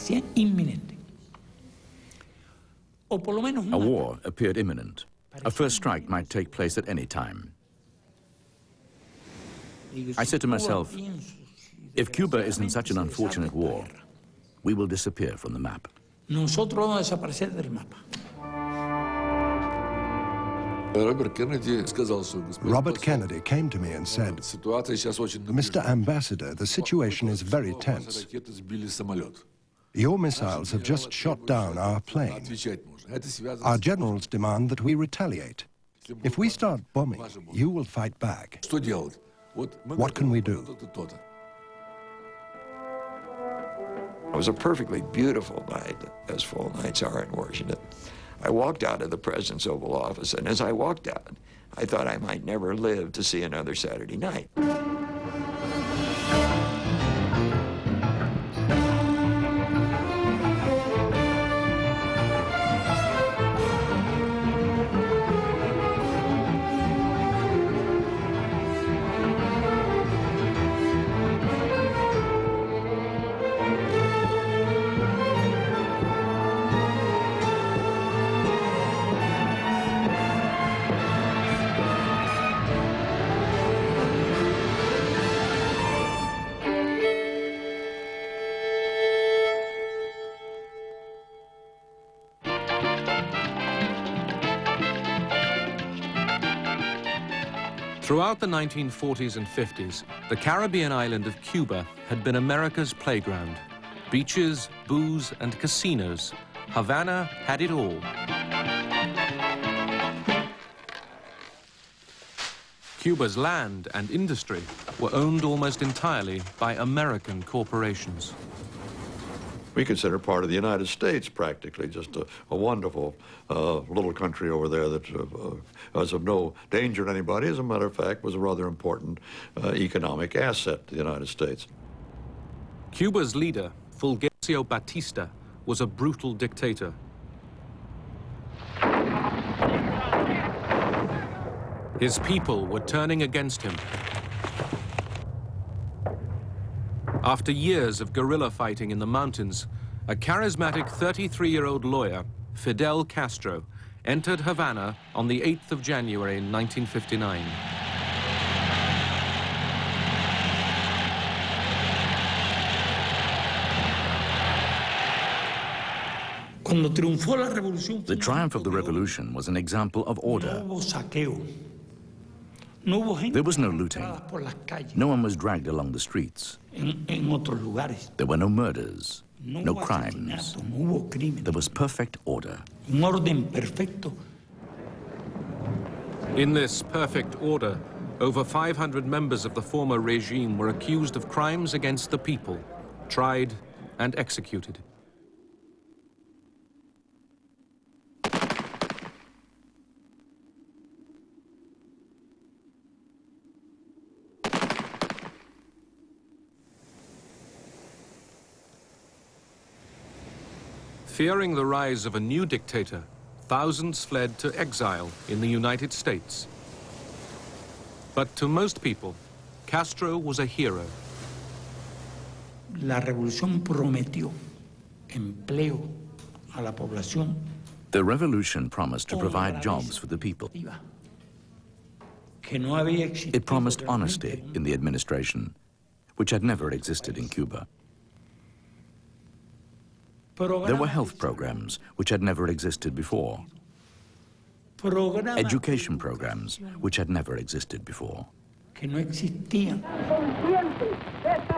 parecía inminente. O por lo menos A war appeared imminent. A first strike might take place at any time. I said to myself, if Cuba is in such an unfortunate war, we will disappear from the map. Nosotros vamos a desaparecer del mapa. Robert Kennedy came to me and said, Mr. Ambassador, the situation is very tense. Your missiles have just shot down our plane. Our generals demand that we retaliate. If we start bombing, you will fight back. What can we do? It was a perfectly beautiful night, as fall nights are in Washington. I walked out of the President's Oval Office, and as I walked out, I thought I might never live to see another Saturday night. Throughout the 1940s and 50s, the Caribbean island of Cuba had been America's playground. Beaches, booze, and casinos. Havana had it all. Cuba's land and industry were owned almost entirely by American corporations. We consider part of the United States practically, just a wonderful little country over there that was of no danger to anybody. As a matter of fact, was a rather important economic asset to the United States. Cuba's leader, Fulgencio Batista, was a brutal dictator. His people were turning against him. After years of guerrilla fighting in the mountains, a charismatic 33-year-old lawyer, Fidel Castro, entered Havana on the 8th of January 1959. The triumph of the revolution was an example of order. There was no looting. No one was dragged along the streets. There were no murders, no crimes. There was perfect order. In this perfect order, over 500 members of the former regime were accused of crimes against the people, tried and executed. Fearing the rise of a new dictator, thousands fled to exile in the United States. But to most people, Castro was a hero. La revolución prometió empleo a la población. The revolution promised to provide jobs for the people. It promised honesty in the administration, which had never existed in Cuba. There were health programs which had never existed before. Education programs which had never existed before.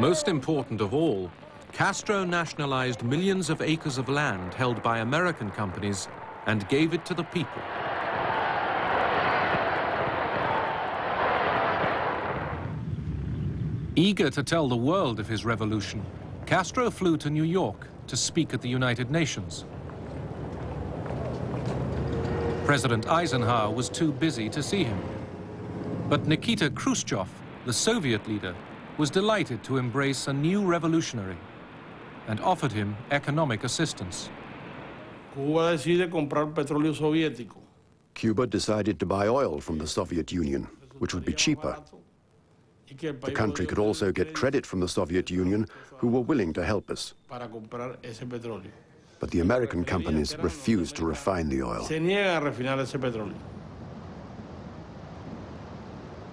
Most important of all, Castro nationalized millions of acres of land held by American companies and gave it to the people. Eager to tell the world of his revolution, Castro flew to New York to speak at the United Nations. President Eisenhower was too busy to see him. But Nikita Khrushchev, the Soviet leader, was delighted to embrace a new revolutionary and offered him economic assistance. Cuba decided to buy oil from the Soviet Union, which would be cheaper. The country could also get credit from the Soviet Union, who were willing to help us. But the American companies refused to refine the oil.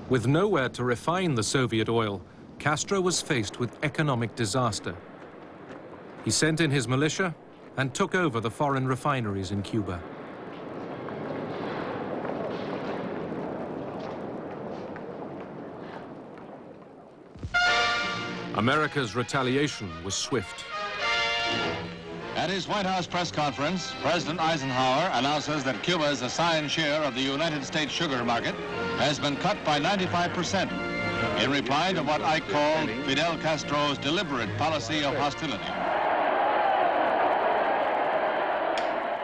With nowhere to refine the Soviet oil, Castro was faced with economic disaster. He sent in his militia and took over the foreign refineries in Cuba. America's retaliation was swift. At his White House press conference, President Eisenhower announces that Cuba's assigned share of the United States sugar market has been cut by 95% in reply to what I called Fidel Castro's deliberate policy of hostility.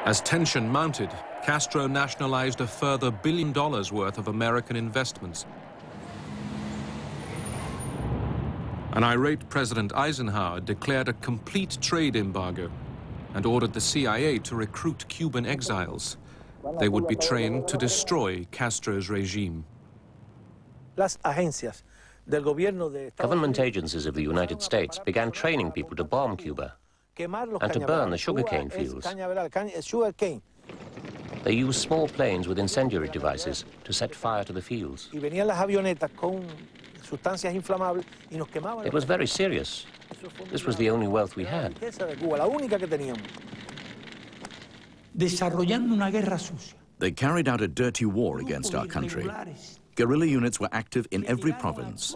As tension mounted, Castro nationalized a further $1 billion worth of American investments. An irate President Eisenhower declared a complete trade embargo and ordered the CIA to recruit Cuban exiles. They would be trained to destroy Castro's regime. Government agencies of the United States began training people to bomb Cuba and to burn the sugarcane fields. They used small planes with incendiary devices to set fire to the fields. It was very serious. This was the only wealth we had. They carried out a dirty war against our country. Guerrilla units were active in every province,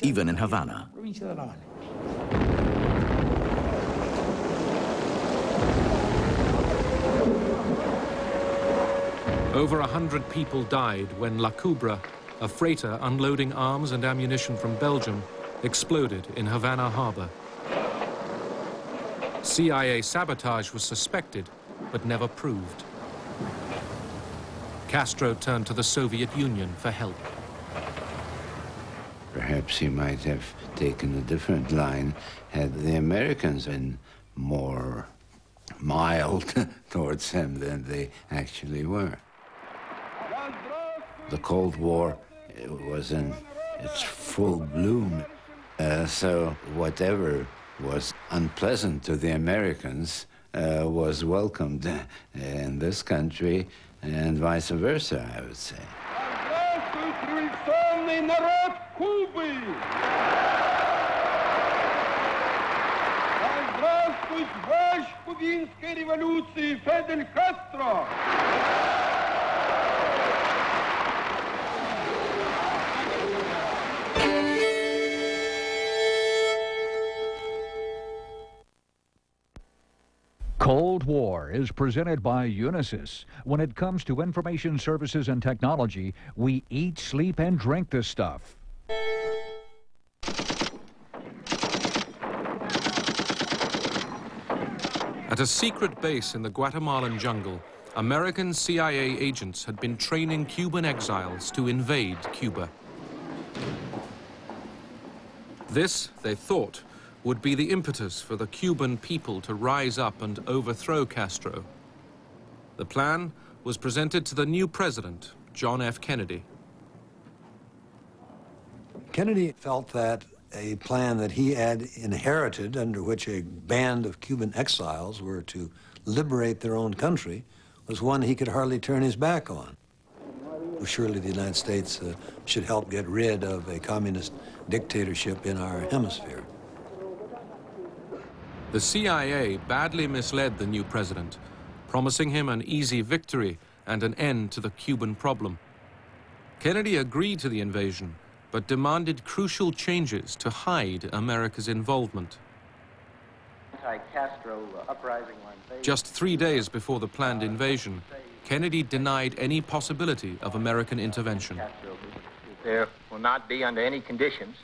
even in Havana. Over 100 people died when La Cubra, a freighter unloading arms and ammunition from Belgium, exploded in Havana harbor. CIA sabotage was suspected, but never proved. Castro turned to the Soviet Union for help. Perhaps he might have taken a different line had the Americans been more mild towards him than they actually were. The Cold War was in its full bloom, so whatever was unpleasant to the Americans was welcomed in this country, and vice versa, I would say. Cold War is presented by Unisys. When it comes to information services and technology, we eat, sleep, and drink this stuff. At a secret base in the Guatemalan jungle, American CIA agents had been training Cuban exiles to invade Cuba. This, they thought, would be the impetus for the Cuban people to rise up and overthrow Castro. The plan was presented to the new president, John F. Kennedy. Kennedy felt that a plan that he had inherited, under which a band of Cuban exiles were to liberate their own country, was one he could hardly turn his back on. Surely the United States should help get rid of a communist dictatorship in our hemisphere. The CIA badly misled the new president, promising him an easy victory and an end to the Cuban problem. Kennedy agreed to the invasion, but demanded crucial changes to hide America's involvement. Just 3 days before the planned invasion, Kennedy denied any possibility of American intervention. There will not be, under any conditions,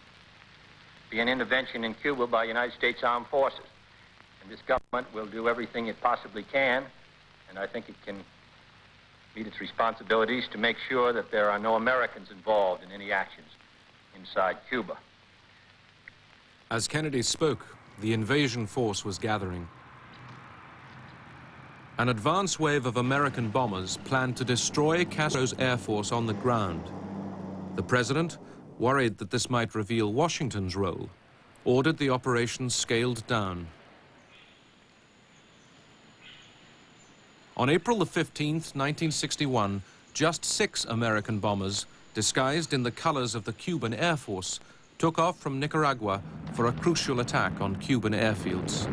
be an intervention in Cuba by United States Armed Forces. And this government will do everything it possibly can, and I think it can meet its responsibilities to make sure that there are no Americans involved in any actions inside Cuba. As Kennedy spoke, the invasion force was gathering. An advance wave of American bombers planned to destroy Castro's air force on the ground. The president, worried that this might reveal Washington's role, ordered the operation scaled down. On April the 15th, 1961, just 6 American bombers, disguised in the colors of the Cuban Air Force, took off from Nicaragua for a crucial attack on Cuban airfields.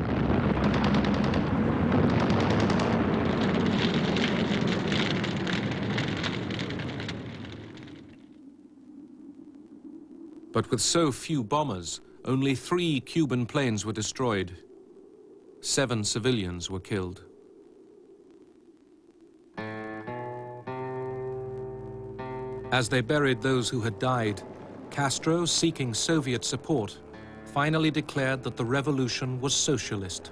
But with so few bombers, only 3 Cuban planes were destroyed. 7 civilians were killed. As they buried those who had died, Castro, seeking Soviet support, finally declared that the revolution was socialist.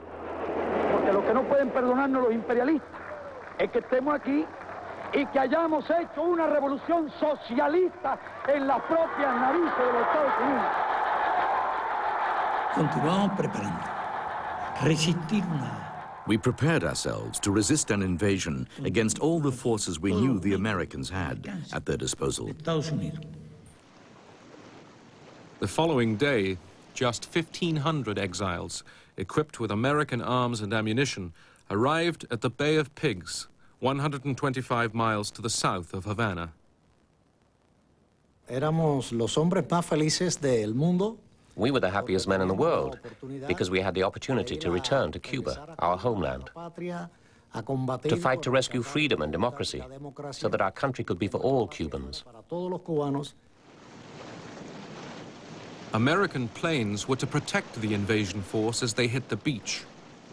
Porque lo que no pueden perdonarnos los imperialistas es que estemos aquí y que hayamos hecho una revolución socialista en las propias narices de los Estados Unidos. Continuamos preparando. Resistir nada. We prepared ourselves to resist an invasion against all the forces we knew the Americans had at their disposal. The following day, just 1,500 exiles, equipped with American arms and ammunition, arrived at the Bay of Pigs, 125 miles to the south of Havana. Éramos los hombres más felices del mundo. We were the happiest men in the world because we had the opportunity to return to Cuba, our homeland, to fight to rescue freedom and democracy so that our country could be for all Cubans. American planes were to protect the invasion force as they hit the beach.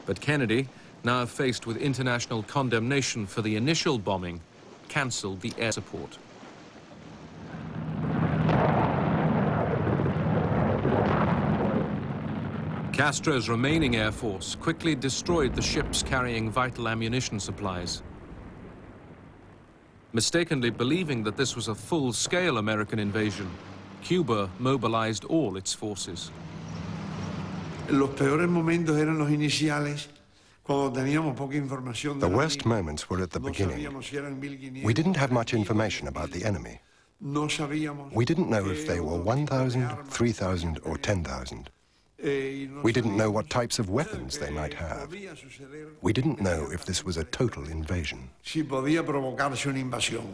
But Kennedy, now faced with international condemnation for the initial bombing, cancelled the air support. Castro's remaining air force quickly destroyed the ships carrying vital ammunition supplies. Mistakenly believing that this was a full-scale American invasion, Cuba mobilized all its forces. Los peores momentos eran los iniciales, cuando teníamos poca información. The worst moments were at the beginning. We didn't have much information about the enemy. We didn't know if they were 1,000, 3,000, or 10,000. We didn't know what types of weapons they might have. We didn't know if this was a total invasion. Si podía provocarse una invasión.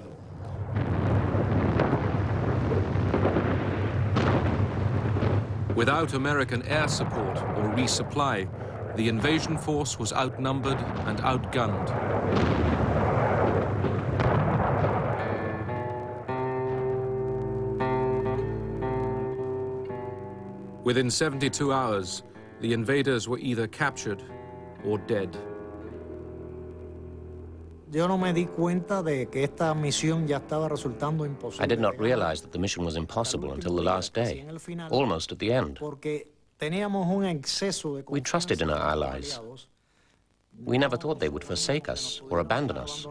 Without American air support or resupply, the invasion force was outnumbered and outgunned. Within 72 hours, the invaders were either captured or dead. I did not realize that the mission was impossible until the last day, almost at the end. We trusted in our allies. We never thought they would forsake us or abandon us.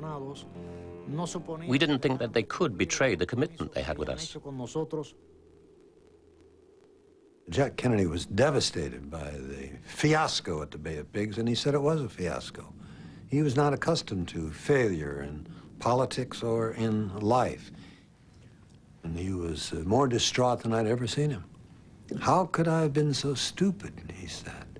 We didn't think that they could betray the commitment they had with us. Jack Kennedy was devastated by the fiasco at the Bay of Pigs, and he said it was a fiasco. He was not accustomed to failure in politics or in life. And he was more distraught than I'd ever seen him. How could I have been so stupid, he said.